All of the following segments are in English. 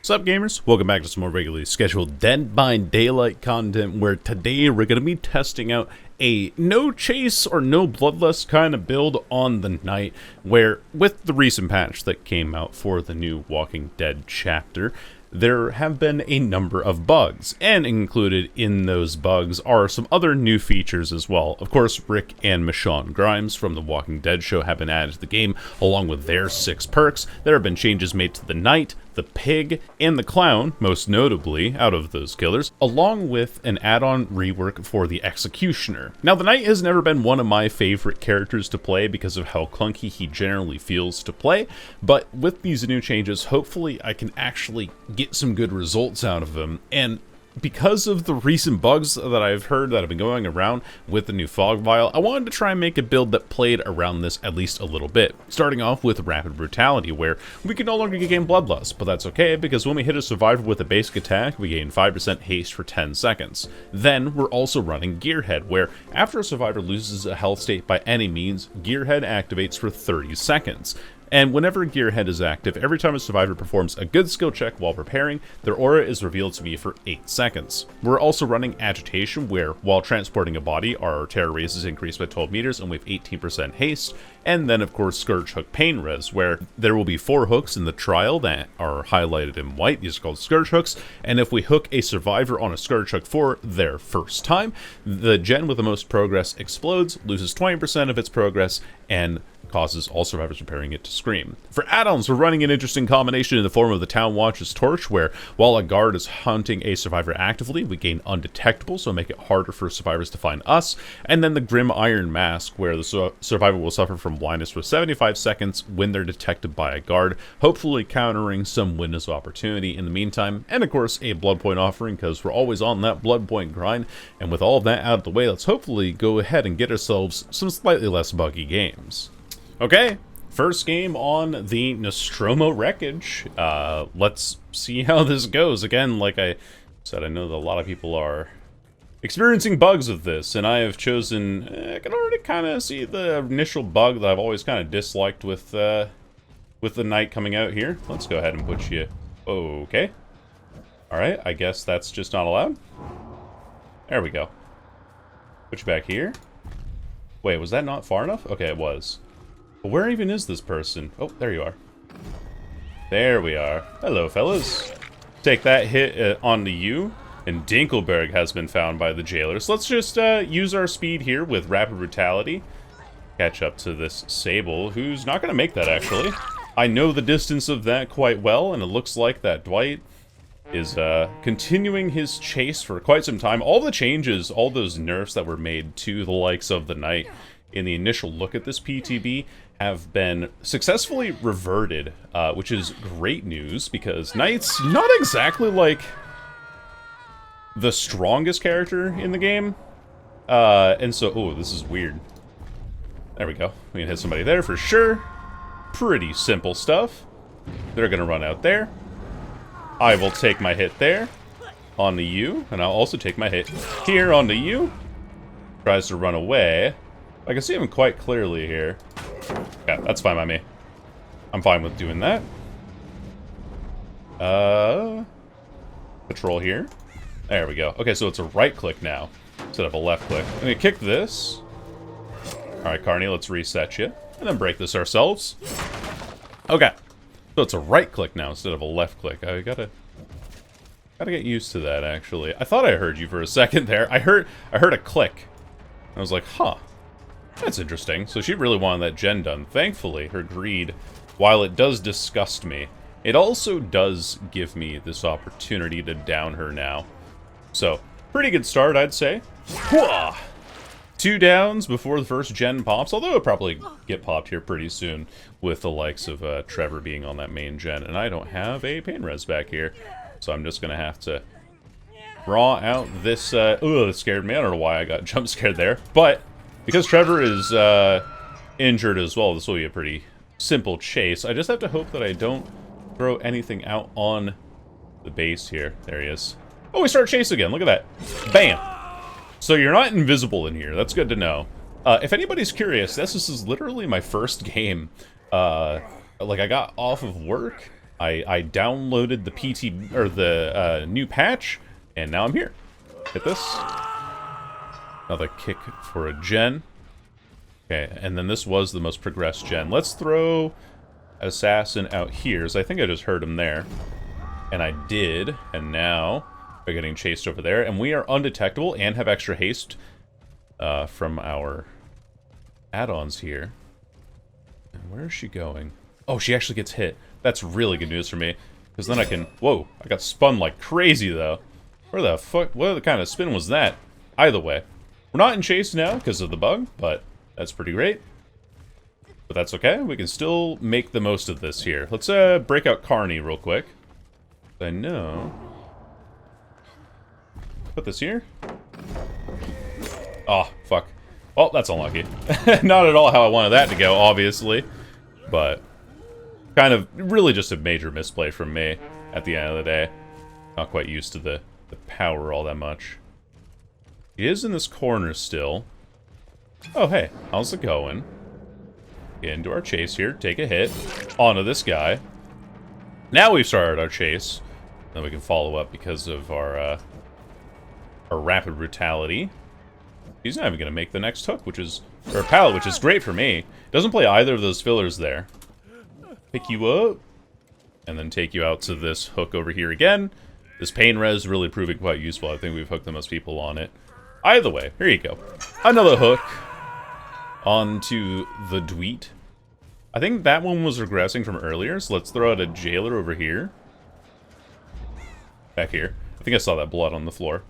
What's up, gamers? Welcome back to some more regularly scheduled Dead by Daylight content, where today we're going to be testing out a no chase or no bloodlust kind of build on the night, where with the recent patch that came out for the new Walking Dead chapter, there have been a number of bugs, and included in those bugs are some other new features as well. Of course, Rick and Michonne Grimes from the Walking Dead show have been added to the game, along with their 6 perks. There have been changes made to the Knight, the Pig, and the Clown, most notably, out of those killers, along with an add-on rework for the Executioner. Now, the Knight has never been one of my favorite characters to play because of how clunky he generally feels to play, but with these new changes, hopefully I can actually get some good results out of him, and because of the recent bugs that I've heard that have been going around with the new fog vial, I wanted to try and make a build that played around this at least a little bit. Starting off with rapid brutality, where we can no longer gain bloodlust, but that's okay because when we hit a survivor with a basic attack, we gain 5% haste for 10 seconds. Then we're also running Gearhead, where after a survivor loses a health state by any means, Gearhead activates for 30 seconds. And whenever Gearhead is active, every time a survivor performs a good skill check while repairing, their aura is revealed to be for 8 seconds. We're also running Agitation, where while transporting a body, our terror raise is increased by 12 meters and we have 18% haste. And then, of course, Scourge Hook Pain Res, where there will be 4 hooks in the trial that are highlighted in white. These are called Scourge Hooks. And if we hook a survivor on a Scourge Hook for their first time, the gen with the most progress explodes, loses 20% of its progress, and causes all survivors preparing it to scream. For add-ons, we're running an interesting combination in the form of the Town Watch's Torch, where while a guard is hunting a survivor actively, we gain undetectable, so make it harder for survivors to find us. And then the Grim Iron Mask, where the survivor will suffer from blindness for 75 seconds when they're detected by a guard, hopefully countering some windows of opportunity in the meantime. And of course, a blood point offering, because we're always on that blood point grind. And with all of that out of the way, let's hopefully go ahead and get ourselves some slightly less buggy games. Okay, first game on the Nostromo Wreckage. Let's see how this goes. Again, like I said, I know that a lot of people are experiencing bugs of this, and I have chosen, I can already kind of see the initial bug that I've always kind of disliked with the Knight coming out here. Let's go ahead and put you, okay. Alright, I guess that's just not allowed. There we go. Put you back here. Wait, was that not far enough? Okay, it was. But where even is this person? Oh, there you are. There we are. Hello, fellas. Take that hit onto you. And Dinkelberg has been found by the jailers. Let's just use our speed here with rapid brutality. Catch up to this Sable, who's not going to make that, actually. I know the distance of that quite well, and it looks like that Dwight is continuing his chase for quite some time. All the changes, all those nerfs that were made to the likes of the Knight in the initial look at this PTB have been successfully reverted, which is great news, because Knight's not exactly, like, the strongest character in the game. And so, oh, this is weird. There we go. We can hit somebody there for sure. Pretty simple stuff. They're gonna run out there. I will take my hit there onto you, and I'll also take my hit here onto you. Tries to run away. I can see him quite clearly here. Yeah, that's fine by me. I'm fine with doing that. Patrol here. There we go. Okay, so it's a right click now, instead of a left click. I'm gonna kick this. Alright, Carney, let's reset you. And then break this ourselves. Okay. So it's a right click now, instead of a left click. I gotta get used to that, actually. I thought I heard you for a second there. I heard a click. I was like, huh. That's interesting. So she really wanted that gen done. Thankfully, her greed, while it does disgust me, it also does give me this opportunity to down her now. So, pretty good start, I'd say. Whoa! 2 downs before the first gen pops, although it'll probably get popped here pretty soon with the likes of Trevor being on that main gen. And I don't have a pain res back here, so I'm just going to have to draw out this... that scared me. I don't know why I got jump scared there, but... because Trevor is injured as well, this will be a pretty simple chase. I just have to hope that I don't throw anything out on the base here. There he is. Oh, we start chase again. Look at that. Bam. So you're not invisible in here. That's good to know. If anybody's curious, this is literally my first game. Like, I got off of work. I downloaded the PT, or the new patch, and now I'm here. Hit this. Another kick for a gen. Okay, and then this was the most progressed gen. Let's throw Assassin out here, so I think I just heard him there. And I did, and now we're getting chased over there, and we are undetectable and have extra haste from our add-ons here. And where is she going? Oh, she actually gets hit. That's really good news for me, because then I can... Whoa, I got spun like crazy, though. Where the fuck... What kind of spin was that? Either way. We're not in chase now because of the bug, but that's pretty great. But that's okay. We can still make the most of this here. Let's break out Carney real quick. I know... Put this here. Oh, fuck. Oh, that's unlucky. Not at all how I wanted that to go, obviously. But... kind of really just a major misplay from me at the end of the day. Not quite used to the power all that much. He is in this corner still. Oh, hey. How's it going? Into our chase here. Take a hit. Onto this guy. Now we've started our chase. Then we can follow up because of our rapid brutality. He's not even going to make the next hook, which is... or pallet, which is great for me. Doesn't play either of those fillers there. Pick you up, and then take you out to this hook over here again. This pain res really proving quite useful. I think we've hooked the most people on it. Either way, here you go. Another hook onto the Dweet. I think that one was regressing from earlier, so let's throw out a jailer over here. Back here. I think I saw that blood on the floor.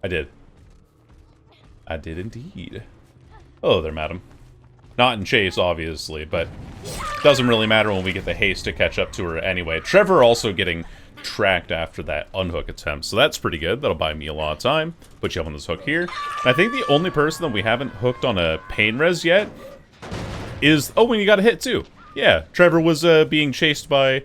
I did. I did indeed. Hello there, madam. Not in chase, obviously, but doesn't really matter when we get the haste to catch up to her anyway. Trevor also getting tracked after that unhook attempt, so that's pretty good. That'll buy me a lot of time. Put you up on this hook here. And I think the only person that we haven't hooked on a pain res yet is... oh, and you got a hit too. Yeah, Trevor was being chased by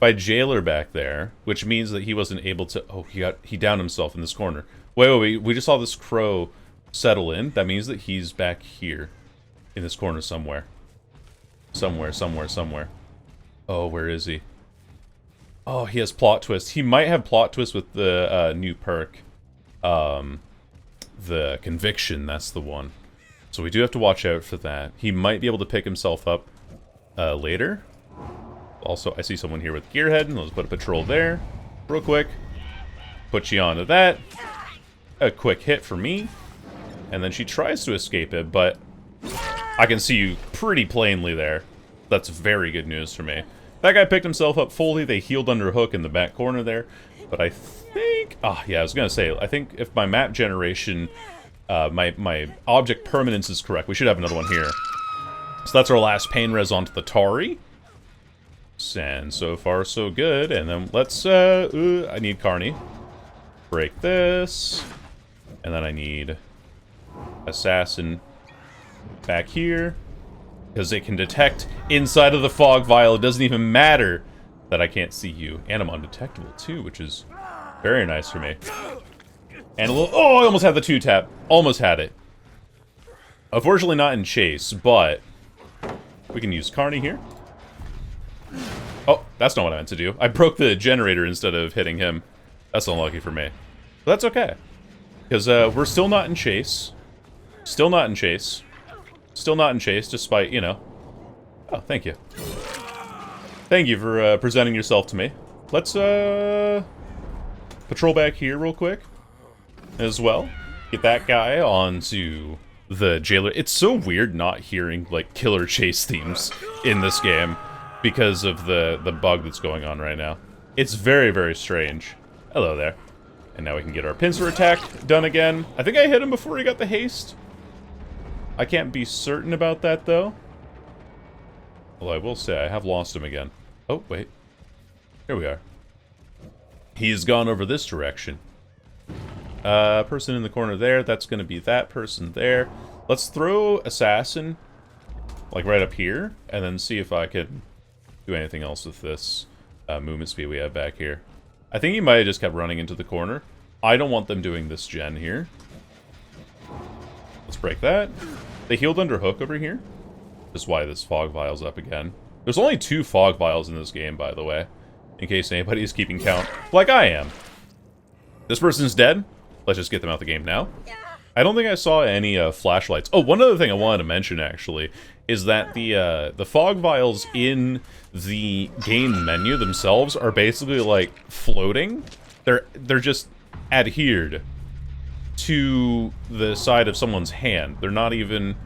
Jailer back there, which means that he wasn't able to... oh, he downed himself in this corner. Wait, we just saw this crow settle in. That means that he's back here. In this corner somewhere. Somewhere. Oh, where is he? Oh, he has plot twist. He might have plot twist with the new perk. The conviction, that's the one. So we do have to watch out for that. He might be able to pick himself up later. Also, I see someone here with Gearhead, and let's put a patrol there. Real quick. Put you onto that. A quick hit for me. And then she tries to escape it, but... I can see you pretty plainly there. That's very good news for me. That guy picked himself up fully. They healed under hook in the back corner there. But I think... ah, yeah, I was going to say, I think if my map generation, my object permanence is correct, we should have another one here. So that's our last pain res onto the Tari. And so far, so good. And then let's... I need Carney. Break this. And then I need... Assassin... back here, because it can detect inside of the fog vial. It doesn't even matter that I can't see you. And I'm undetectable too, which is very nice for me. And a little... oh, I almost had the 2-tap. Almost had it. Unfortunately not in chase, but we can use Carney here. Oh, that's not what I meant to do. I broke the generator instead of hitting him. That's unlucky for me. But that's okay. Because we're still not in chase. Still not in chase. Still not in chase, despite, you know... oh, thank you. Thank you for presenting yourself to me. Let's patrol back here real quick as well. Get that guy onto the jailer. It's so weird not hearing, like, killer chase themes in this game because of the bug that's going on right now. It's very, very strange. Hello there. And now we can get our pincer attack done again. I think I hit him before he got the haste. I can't be certain about that, though. Although I will say, I have lost him again. Oh, wait. Here we are. He's gone over this direction. Person in the corner there. That's going to be that person there. Let's throw Assassin, like, right up here, and then see if I can do anything else with this movement speed we have back here. I think he might have just kept running into the corner. I don't want them doing this gen here. Let's break that. They healed under hook over here. That's why this fog vial's up again. There's only 2 fog vials in this game, by the way. in case anybody's keeping count, like I am. This person's dead. Let's just get them out the game now. I don't think I saw any flashlights. Oh, one other thing I wanted to mention, actually, is that the fog vials in the game menu themselves are basically, like, floating. They're just adhered to the side of someone's hand. They're not even,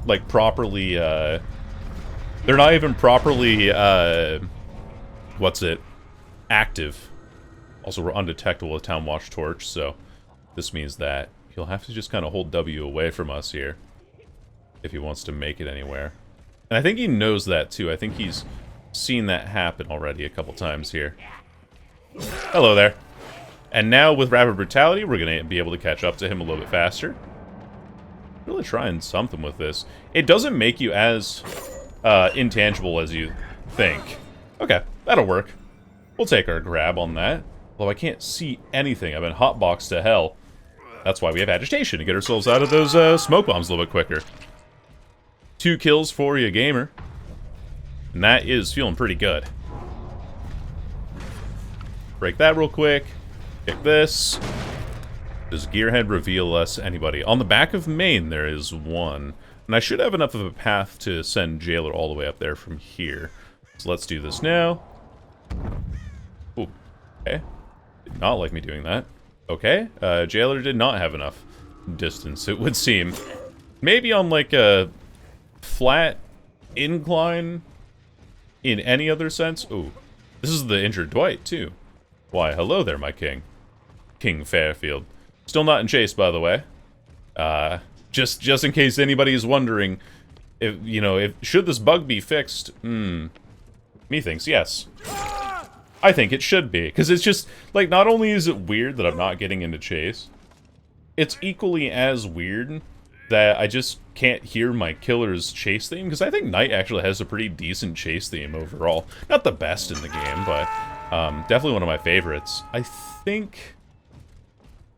like, properly, active. Also, we're undetectable with Town Watch Torch, so this means that he'll have to just kind of hold W away from us here if he wants to make it anywhere. And I think he knows that, too. I think he's seen that happen already a couple times here. Hello there. And now, with Rapid Brutality, we're going to be able to catch up to him a little bit faster. Really trying something with this. It doesn't make you as intangible as you think. Okay, that'll work. We'll take our grab on that. Although I can't see anything. I've been hotboxed to hell. That's why we have Agitation, to get ourselves out of those smoke bombs a little bit quicker. 2 kills for you, gamer. And that is feeling pretty good. Break that real quick. Pick this. Does Gearhead reveal us anybody? On the back of main, there is one. And I should have enough of a path to send Jailer all the way up there from here. So let's do this now. Ooh. Okay. Did not like me doing that. Okay. Jailer did not have enough distance, it would seem. Maybe on, like, a flat incline in any other sense. Ooh. This is the injured Dwight, too. Why, hello there, my king. King Fairfield. Still not in chase, by the way. Just in case anybody's wondering, if you know, if should this bug be fixed? Me thinks yes. I think it should be, because it's just, like, not only is it weird that I'm not getting into chase, it's equally as weird that I just can't hear my killer's chase theme, because I think Knight actually has a pretty decent chase theme overall. Not the best in the game, but definitely one of my favorites. I think...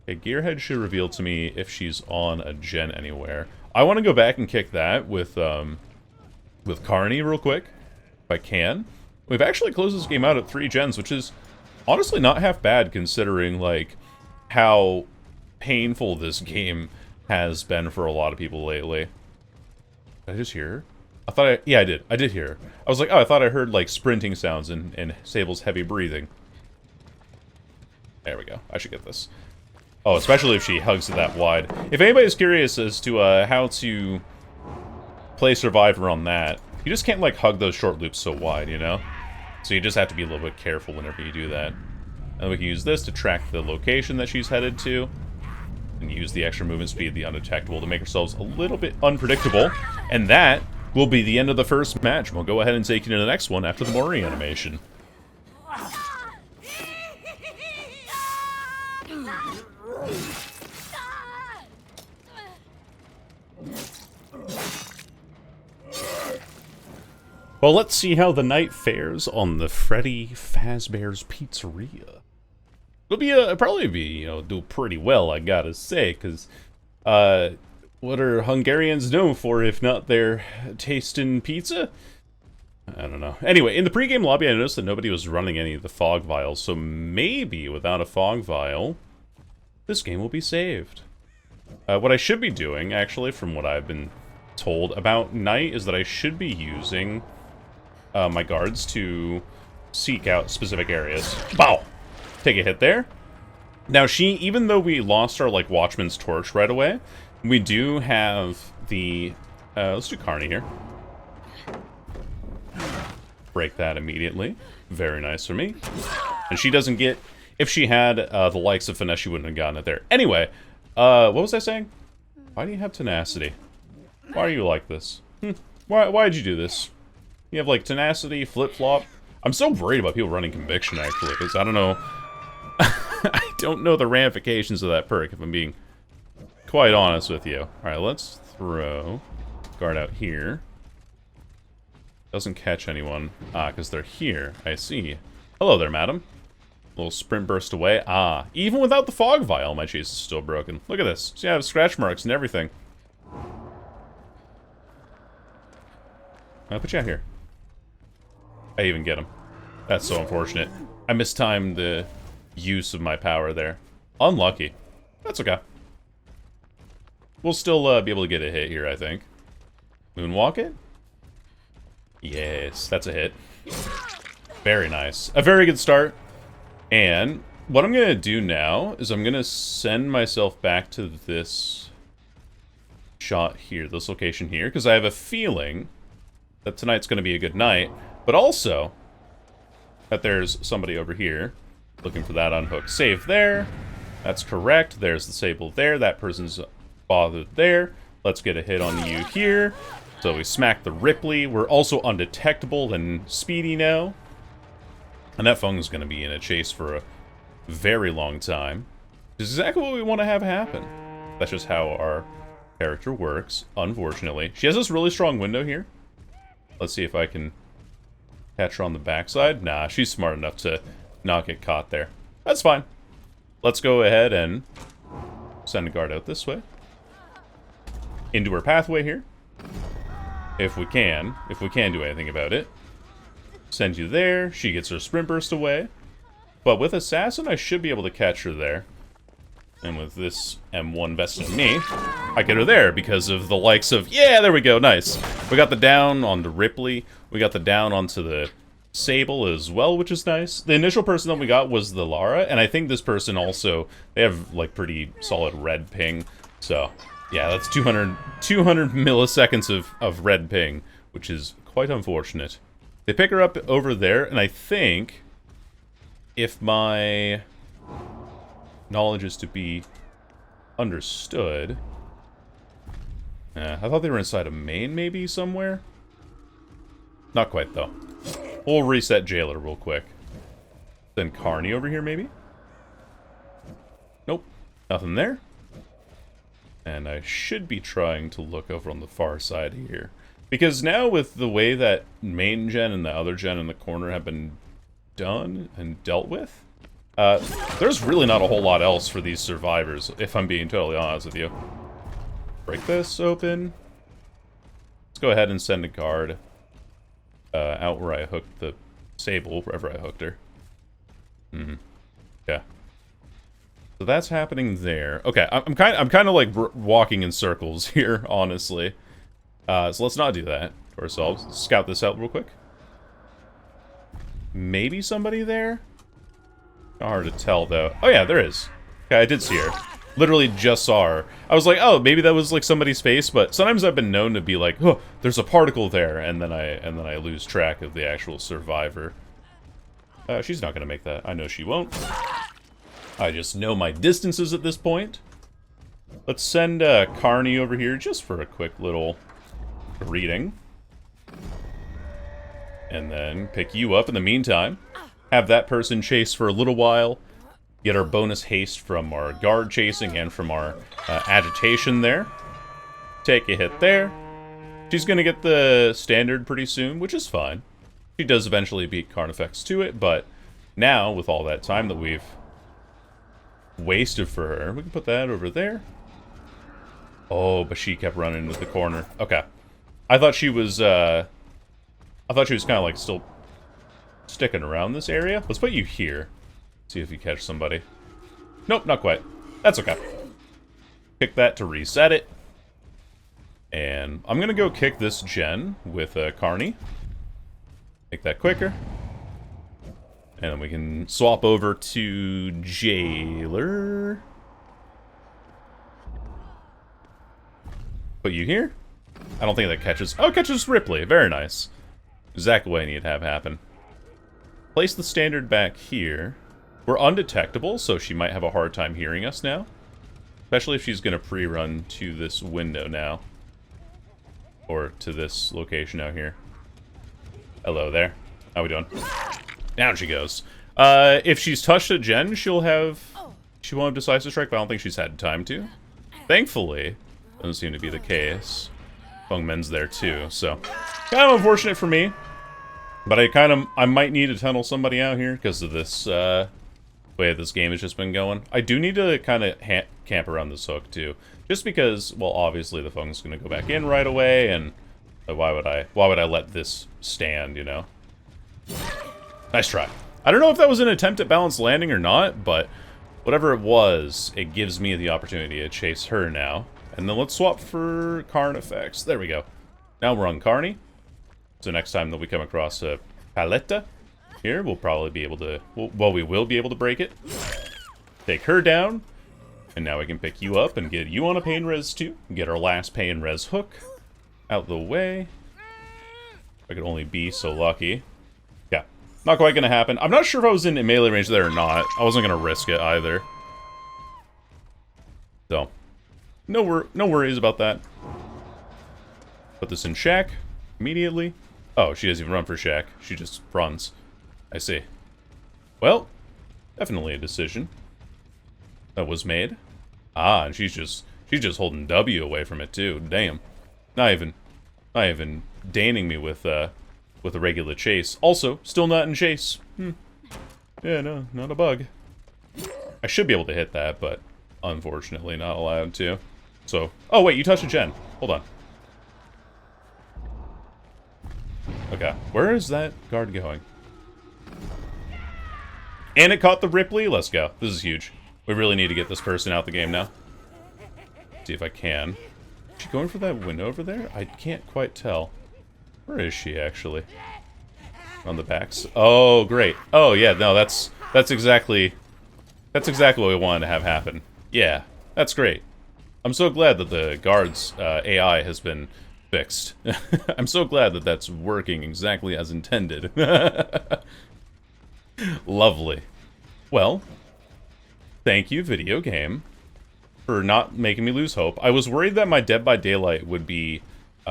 Okay, Gearhead should reveal to me if she's on a gen anywhere. I want to go back and kick that with Carney real quick, if I can. We've actually closed this game out at 3 gens, which is honestly not half bad considering, like, how painful this game has been for a lot of people lately. Did I just hear her? I thought yeah, I did. I did hear her. I was like, oh, I thought I heard, like, sprinting sounds and Sable's heavy breathing. There we go. I should get this. Oh, especially if she hugs it that wide. If anybody's curious as to how to play Survivor on that, you just can't, like, hug those short loops so wide, you know? So you just have to be a little bit careful whenever you do that. And we can use this to track the location that she's headed to. And use the extra movement speed, the undetectable, to make ourselves a little bit unpredictable. And that will be the end of the first match. We'll go ahead and take you to the next one after the Mori animation. Well, let's see how the night fares on the Freddy Fazbear's Pizzeria. It'll probably be, you know, do pretty well, I gotta say, because, what are Hungarians known for if not their taste in pizza? I don't know. Anyway, in the pregame lobby, I noticed that nobody was running any of the fog vials, so maybe without a fog vial, this game will be saved. What I should be doing, actually, from what I've been told about Night, is that I should be using my guards to seek out specific areas. Bow! Take a hit there. Now, even though we lost our, like, Watchman's Torch right away, we do have the... let's do Carney here. Break that immediately. Very nice for me. And she doesn't get... If she had the likes of Finesse, she wouldn't have gotten it there. Anyway, what was I saying? Why do you have tenacity? Why are you like this? Why'd you do this? You have, like, tenacity, flip-flop. I'm so worried about people running conviction, actually, because I don't know... I don't know the ramifications of that perk, if I'm being quite honest with you. Alright, let's throw guard out here. Doesn't catch anyone. Ah, because they're here. I see. Hello there, madam. Little sprint burst away. Ah, even without the fog vial, my chase is still broken. Look at this. See, I have scratch marks and everything. I'll put you out here. I even get him. That's so unfortunate. I mistimed the use of my power there. Unlucky. That's okay. We'll still be able to get a hit here, I think. Moonwalk it? Yes, that's a hit. Very nice. A very good start. And what I'm going to do now is I'm going to send myself back to this shot here, this location here, because I have a feeling that tonight's going to be a good night, but also that there's somebody over here looking for that unhooked save there. That's correct. There's the Sable there. That person's bothered there. Let's get a hit on you here. So we smack the Ripley. We're also undetectable and speedy now. And that Fung's going to be in a chase for a very long time. This is exactly what we want to have happen. That's just how our character works, unfortunately. She has this really strong window here. Let's see if I can catch her on the backside. Nah, she's smart enough to not get caught there. That's fine. Let's go ahead and send a guard out this way. Into her pathway here. If we can do anything about it. Send you there. She gets her sprint burst away. But with Assassin, I should be able to catch her there. And with this M1 vested in me, I get her there because of the likes of... Yeah, there we go. Nice. We got the down onto Ripley. We got the down onto the Sable as well, which is nice. The initial person that we got was the Lara. And I think this person also... They have, like, pretty solid red ping. So, yeah, that's 200 milliseconds of red ping, which is quite unfortunate. They pick her up over there, and I think... If my knowledge is to be understood... I thought they were inside a main, maybe, somewhere? Not quite, though. We'll reset Jailer real quick. Then Carney over here, maybe? Nope. Nothing there. And I should be trying to look over on the far side here. Because now with the way that main gen and the other gen in the corner have been done and dealt with, there's really not a whole lot else for these survivors, if I'm being totally honest with you. Break this open. Let's go ahead and send a guard out where I hooked the Sable, wherever I hooked her. Yeah. So that's happening there. Okay, I'm kind of like walking in circles here, honestly. So let's not do that to ourselves. Let's scout this out real quick. Maybe somebody there? Not hard to tell, though. Oh, yeah, there is. Okay, I did see her. Literally just saw her. I was like, oh, maybe that was like somebody's face, but sometimes I've been known to be like, oh, there's a particle there, and then I lose track of the actual survivor. She's not gonna make that. I know she won't. I just know my distances at this point. Let's send Carney over here just for a quick little reading. And then pick you up in the meantime. Have that person chase for a little while. Get our bonus haste from our guard chasing and from our agitation there. Take a hit there. She's going to get the standard pretty soon, which is fine. She does eventually beat Carnifex to it, but now, with all that time that we've wasted for her, we can put that over there. Oh, but she kept running into the corner. Okay. I thought she was kind of like still sticking around this area. Let's put you here. See if you catch somebody. Nope, not quite. That's okay. Kick that to reset it. And I'm going to go kick this gen with Carney. Make that quicker. And then we can swap over to Jailer. Put you here. I don't think that catches... Oh, it catches Ripley. Very nice. Exactly what I need to have happen. Place the standard back here. We're undetectable, so she might have a hard time hearing us now. Especially if she's going to pre-run to this window now. Or to this location out here. Hello there. How we doing? Down she goes. If she's touched a gen, she won't have Decisive Strike, but I don't think she's had time to. Thankfully, doesn't seem to be the case. Fungmen's there too, so kind of unfortunate for me. But I might need to tunnel somebody out here because of this way this game has just been going. I do need to kind of camp around this hook too, just because, well, obviously the Fung's going to go back in right away, and why would I let this stand, you know? Nice try. I don't know if that was an attempt at balanced landing or not, but whatever it was, it gives me the opportunity to chase her now. And then let's swap for Carnifex. There we go. Now we're on Carney. So next time that we come across a Paletta here, we'll probably be able to... Well, we will be able to break it. Take her down. And now we can pick you up and get you on a pain res too. Get our last pain res hook out the way. If I could only be so lucky. Yeah, not quite gonna happen. I'm not sure if I was in melee range there or not. I wasn't gonna risk it either. So, no worries about that. Put this in Shack immediately. Oh, she doesn't even run for Shack. She just runs. I see. Well, definitely a decision that was made. Ah, and she's just holding W away from it too. Damn. Not even deigning me with a regular chase. Also, still not in chase. Yeah, no, not a bug. I should be able to hit that, but unfortunately not allowed to. So, oh wait, you touched a gen. Hold on. Okay, where is that guard going? And it caught the Ripley. Let's go. This is huge. We really need to get this person out the game now. See if I can. Is she going for that window over there? I can't quite tell. Where is she, actually? On the backs. Oh, great. Oh, yeah, no, that's exactly what we wanted to have happen. Yeah, that's great. I'm so glad that the guard's AI has been fixed. I'm so glad that that's working exactly as intended. Lovely. Well, thank you, video game, for not making me lose hope. I was worried that my Dead by Daylight would be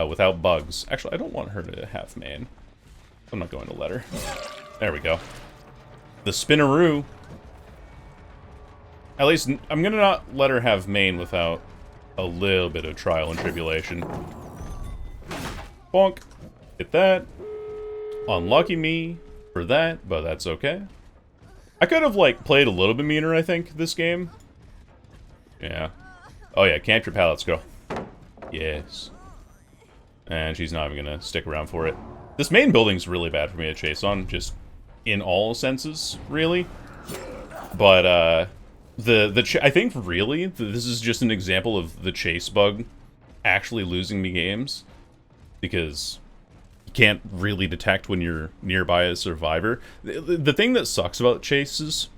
without bugs. Actually, I don't want her to have main. I'm not going to let her. There we go. The Spinaroo. At least, I'm gonna not let her have main without a little bit of trial and tribulation. Bonk. Hit that. Unlucky me for that, but that's okay. I could have, like, played a little bit meaner, I think, this game. Yeah. Oh, yeah, cantrip pallets, girl. Yes. And she's not even gonna stick around for it. This main building's really bad for me to chase on, just in all senses, really. But, I think, really, this is just an example of the chase bug actually losing me games. Because you can't really detect when you're nearby a survivor. The thing that sucks about chases,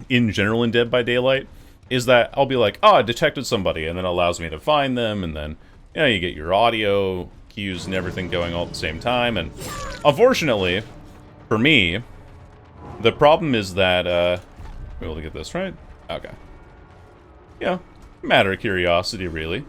in general in Dead by Daylight, is that I'll be like, oh, I detected somebody, and then it allows me to find them, and then, you know, you get your audio cues and everything going all at the same time, and unfortunately, for me, the problem is that, we're able to get this, right? Okay. Yeah, matter of curiosity, really.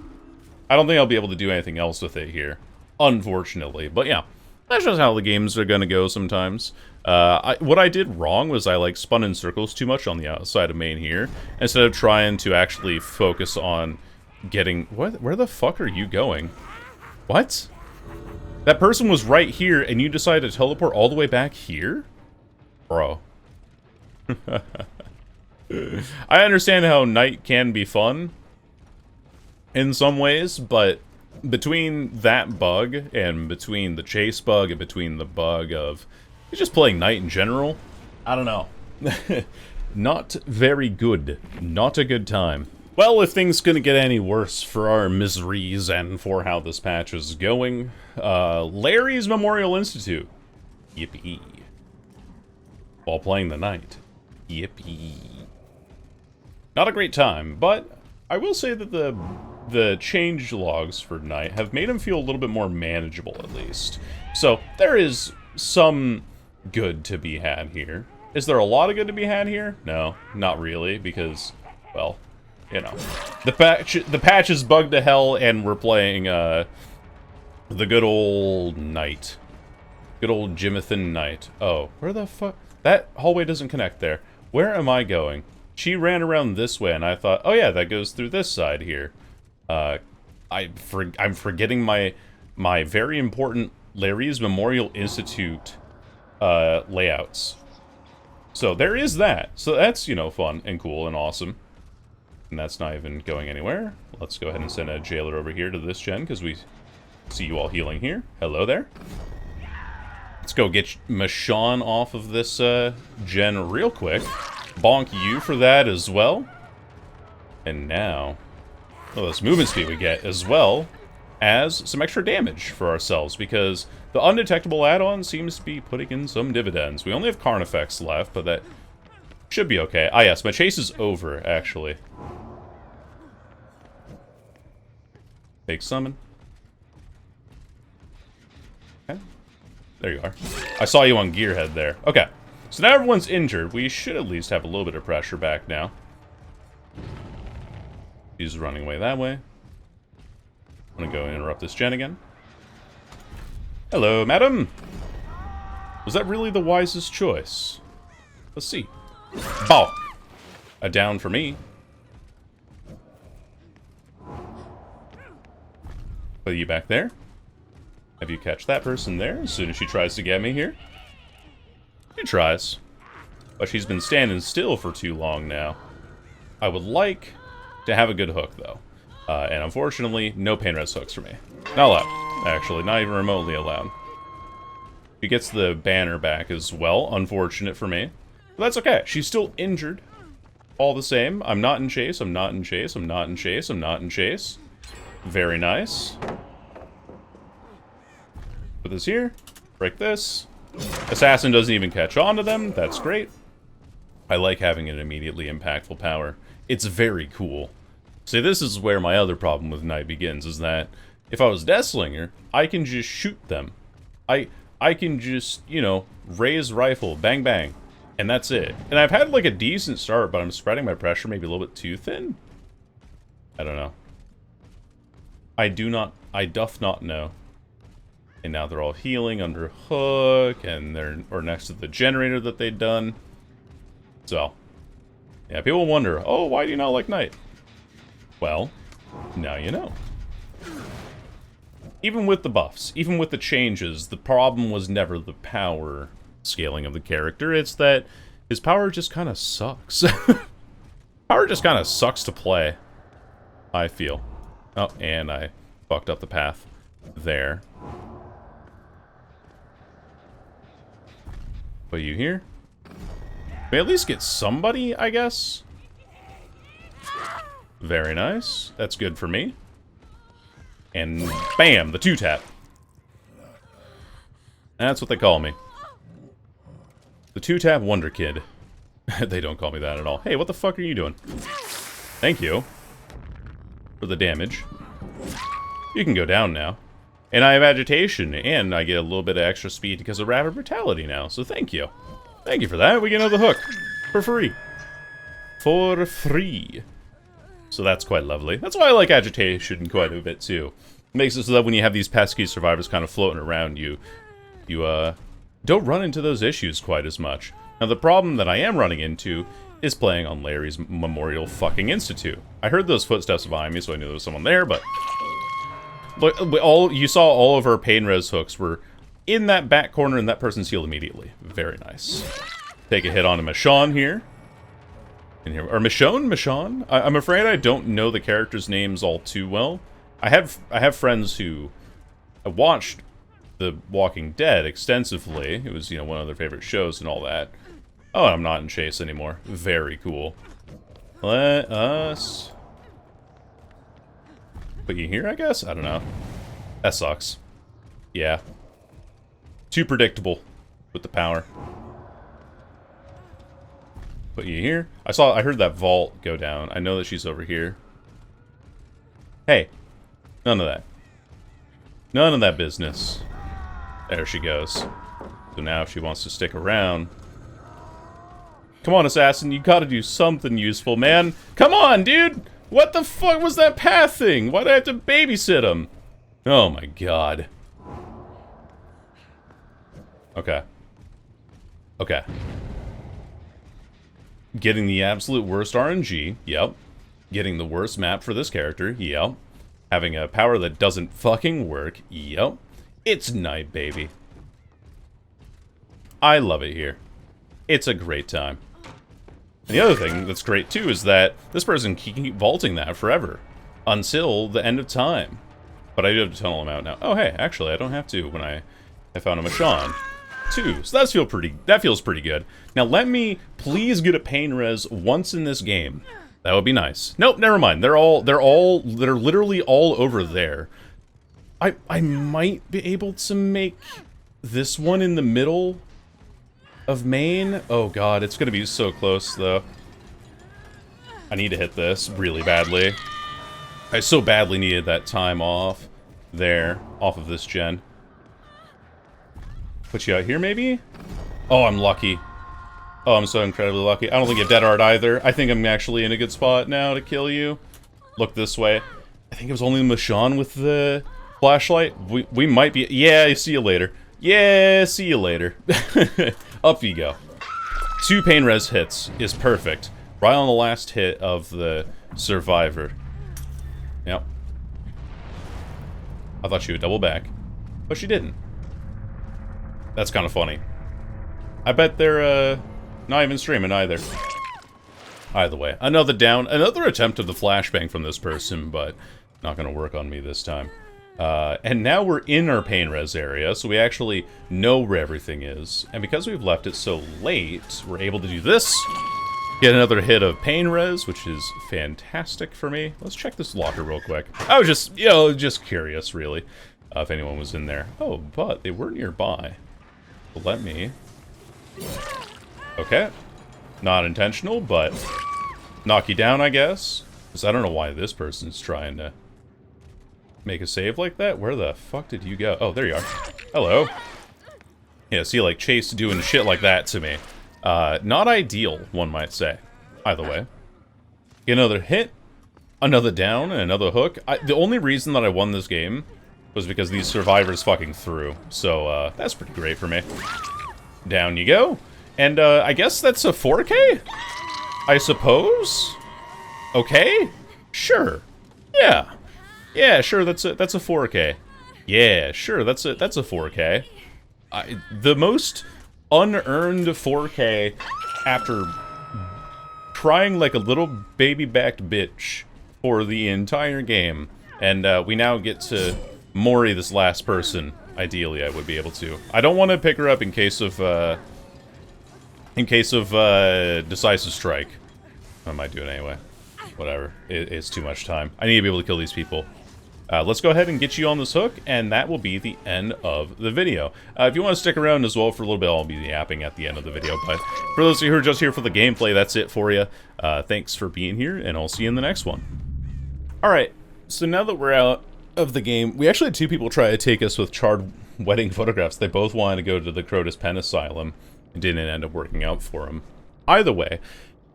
I don't think I'll be able to do anything else with it here, unfortunately, but yeah. That's just how the games are gonna go sometimes. What I did wrong was I, like, spun in circles too much on the outside of main here, instead of trying to actually focus on getting... Where the fuck are you going? What? That person was right here, and you decided to teleport all the way back here? Bro. I understand how night can be fun in some ways, but between that bug, and between the chase bug, and between the bug of just playing night in general, I don't know. Not very good. Not a good time. Well, if things couldn't get any worse for our miseries and for how this patch is going, Larry's Memorial Institute. Yippee. While playing the night. Yippee. Not a great time, but I will say that the change logs for night have made him feel a little bit more manageable, at least. So, there is some good to be had here. Is there a lot of good to be had here? No, not really, because, well, you know. The patch is bugged to hell, and we're playing, the good old night. Good old Jimathan Knight. Oh, where the fuck? That hallway doesn't connect there. Where am I going? She ran around this way, and I thought, oh yeah, that goes through this side here. I'm forgetting my very important Larry's Memorial Institute layouts. So there is that. So that's, you know, fun and cool and awesome. And that's not even going anywhere. Let's go ahead and send a jailer over here to this gen, because we see you all healing here. Hello there. Let's go get Michonne off of this gen real quick. Bonk you for that as well. And now, well, this movement speed we get as well as some extra damage for ourselves, because the undetectable add-on seems to be putting in some dividends. We only have Carnifex left, but that should be okay. Ah yes, my chase is over, actually. Fake summon. Okay. There you are. I saw you on Gearhead there. Okay. So now everyone's injured. We should at least have a little bit of pressure back now. He's running away that way. I'm gonna go interrupt this gen again. Hello, madam! Was that really the wisest choice? Let's see. Bow! A down for me. Put you back there. Have you catch that person there as soon as she tries to get me here? She tries. But she's been standing still for too long now. I would like to have a good hook, though. And unfortunately, no pain res hooks for me. Not allowed. Actually, not even remotely allowed. She gets the banner back as well. Unfortunate for me. But that's okay. She's still injured. All the same. I'm not in chase. I'm not in chase. I'm not in chase. I'm not in chase. Very nice. Put this here. Break this. Assassin doesn't even catch on to them. That's great. I like having an immediately impactful power. It's very cool. See, this is where my other problem with Knight begins, is that if I was Deathslinger, I can just shoot them. I can just, you know, raise rifle, bang bang, and that's it. And I've had like a decent start, but I'm spreading my pressure maybe a little bit too thin. I don't know. I doth not know. And now they're all healing under hook, and they're next to the generator that they'd done. So, yeah, people wonder, oh, why do you not like Knight? Well, now you know. Even with the buffs, even with the changes, the problem was never the power scaling of the character. It's that his power just kind of sucks. Power just kind of sucks to play, I feel. Oh, and I fucked up the path there. But you here? We at least get somebody, I guess. Very nice. That's good for me. And bam, the two-tap. That's what they call me. The two-tap Wonder Kid. They don't call me that at all. Hey, what the fuck are you doing? Thank you for the damage. You can go down now. And I have Agitation, and I get a little bit of extra speed because of Rapid Brutality now, so thank you. Thank you for that. We get another hook. For free. For free. So that's quite lovely. That's why I like Agitation quite a bit, too. It makes it so that when you have these pesky survivors kind of floating around you, don't run into those issues quite as much. Now, the problem that I am running into is playing on Larry's Memorial fucking Institute. I heard those footsteps behind me, so I knew there was someone there, but... Look, you saw all of our pain res hooks were in that back corner, and that person's healed immediately. Very nice. Take a hit on a Michonne here. Or Michonne? I'm afraid I don't know the characters' names all too well. I have friends who watched The Walking Dead extensively. It was, you know, one of their favorite shows and all that. Oh, I'm not in chase anymore. Very cool. Let us put you here, I guess? I don't know. That sucks. Yeah. Too predictable with the power. Put you here. I heard that vault go down. I know that she's over here. Hey. None of that. None of that business. There she goes. So now if she wants to stick around... Come on, Assassin. You gotta do something useful, man. Come on, dude! What the fuck was that path thing? Why'd I have to babysit him? Oh my god. Okay. Okay. Getting the absolute worst RNG, yep. Getting the worst map for this character, yep. Having a power that doesn't fucking work, yep. It's Knight, baby. I love it here. It's a great time. And the other thing that's great, too, is that this person can keep vaulting that forever. Until the end of time. But I do have to tunnel him out now. Oh, hey, actually, I don't have to when I found a Michonne. 2. So that feels pretty good. Now let me please get a pain res once in this game. That would be nice. Nope, never mind. They're literally all over there. I might be able to make this one in the middle of main. Oh god, it's gonna be so close though. I need to hit this really badly. I so badly needed that time off there, off of this gen. Put you out here, maybe? Oh, I'm lucky. Oh, I'm so incredibly lucky. I don't think you have dead art either. I think I'm actually in a good spot now to kill you. Look this way. I think it was only Michonne with the flashlight. We might be... Yeah, see you later. Yeah, see you later. Up you go. 2 pain res hits is perfect. Right on the last hit of the survivor. Yep. I thought she would double back, but she didn't. That's kind of funny. I bet they're, not even streaming either. Either way. Another down. Another attempt of the flashbang from this person, but not gonna work on me this time. And now we're in our pain res area, so we actually know where everything is. And because we've left it so late, we're able to do this. Get another hit of pain res, which is fantastic for me. Let's check this locker real quick. I was just, you know, just curious, really, if anyone was in there. Oh, but they were nearby. Let me... Okay. Not intentional, but knock you down, I guess. Because I don't know why this person's trying to make a save like that. Where the fuck did you go? Oh, there you are. Hello. Yeah, see, like, Chase doing shit like that to me. Not ideal, one might say. Either way. Get another hit, another down, and another hook. The only reason that I won this game was because these survivors fucking threw. So, that's pretty great for me. Down you go. And, I guess that's a 4K? I suppose? Okay? Sure. Yeah. Yeah, sure, that's a 4K. Yeah, sure, that's a 4K. The most unearned 4K after crying like a little baby-backed bitch for the entire game. And we now get to Mori this last person. Ideally, I would be able to. I don't want to pick her up in case of decisive strike. I might do it anyway. Whatever. It's too much time. I need to be able to kill these people. Let's go ahead and get you on this hook, and that will be the end of the video. If you want to stick around as well for a little bit, I'll be yapping at the end of the video. But for those of you who are just here for the gameplay, that's it for you. Thanks for being here, and I'll see you in the next one. Alright, so now that we're out of the game, we actually had 2 people try to take us with charred wedding photographs. They both wanted to go to the Crotus Pen Asylum. It didn't end up working out for them. Either way,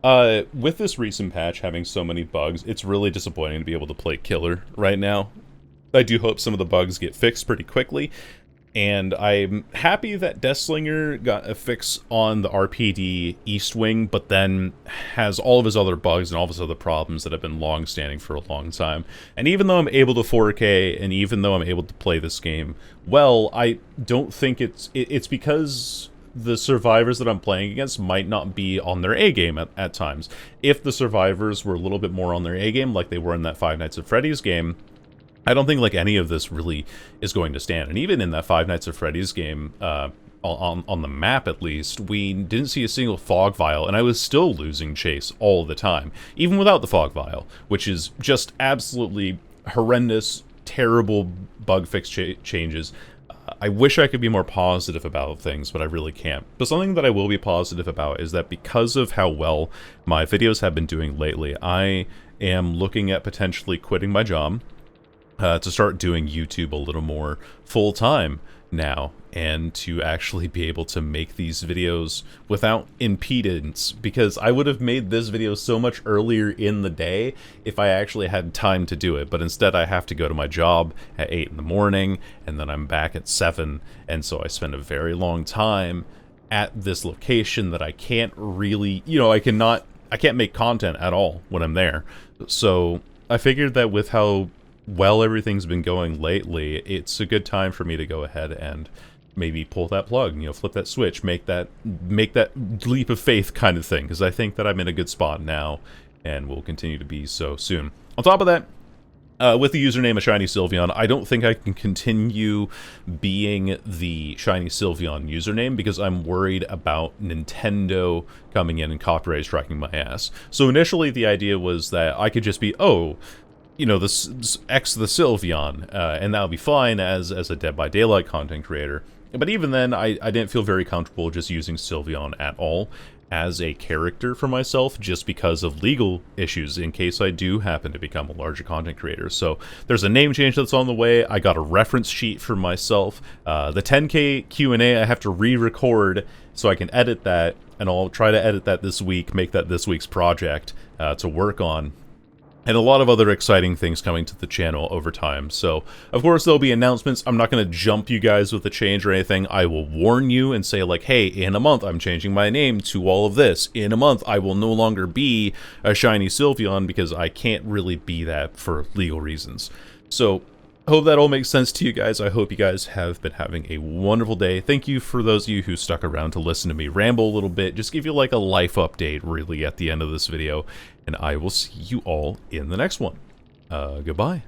with this recent patch having so many bugs, it's really disappointing to be able to play Killer right now. I do hope some of the bugs get fixed pretty quickly, and I'm happy that Deathslinger got a fix on the RPD East Wing, but then has all of his other bugs and all of his other problems that have been long-standing for a long time. And even though I'm able to 4K, and even though I'm able to play this game well, I don't think it's because the survivors that I'm playing against might not be on their A game at times. If the survivors were a little bit more on their A game, like they were in that Five Nights at Freddy's game, I don't think like any of this really is going to stand. And even in that Five Nights at Freddy's game, on the map at least, we didn't see a single fog vial, and I was still losing Chase all the time, even without the fog vial, which is just absolutely horrendous, terrible bug fix changes. I wish I could be more positive about things, but I really can't. But something that I will be positive about is that because of how well my videos have been doing lately, I am looking at potentially quitting my job to start doing YouTube a little more full-time now, and to actually be able to make these videos without impedance, because I would have made this video so much earlier in the day if I actually had time to do it, but instead I have to go to my job at 8 in the morning, and then I'm back at 7, and so I spend a very long time at this location that I can't really, you know, I can't make content at all when I'm there. So I figured that with how well everything's been going lately, it's a good time for me to go ahead and maybe pull that plug, you know, flip that switch, make that leap of faith kind of thing, because I think that I'm in a good spot now and will continue to be so soon. On top of that, with the username of Shiny Sylveon, I don't think I can continue being the Shiny Sylveon username because I'm worried about Nintendo coming in and copyright striking my ass. So initially the idea was that I could just be, oh, you know, this X the Sylveon, and that would be fine as a Dead by Daylight content creator. But even then, I didn't feel very comfortable just using Sylveon at all as a character for myself, just because of legal issues in case I do happen to become a larger content creator. So there's a name change that's on the way. I got a reference sheet for myself. The 10K Q&A I have to re-record so I can edit that, and I'll try to edit that this week, make that this week's project to work on. And a lot of other exciting things coming to the channel over time. So, of course, there'll be announcements. I'm not going to jump you guys with a change or anything. I will warn you and say, like, hey, in a month, I'm changing my name to all of this. In a month, I will no longer be a Shiny Sylveon because I can't really be that for legal reasons. So, hope that all makes sense to you guys. I hope you guys have been having a wonderful day. Thank you for those of you who stuck around to listen to me ramble a little bit. Just give you like a life update really at the end of this video. And I will see you all in the next one. Goodbye.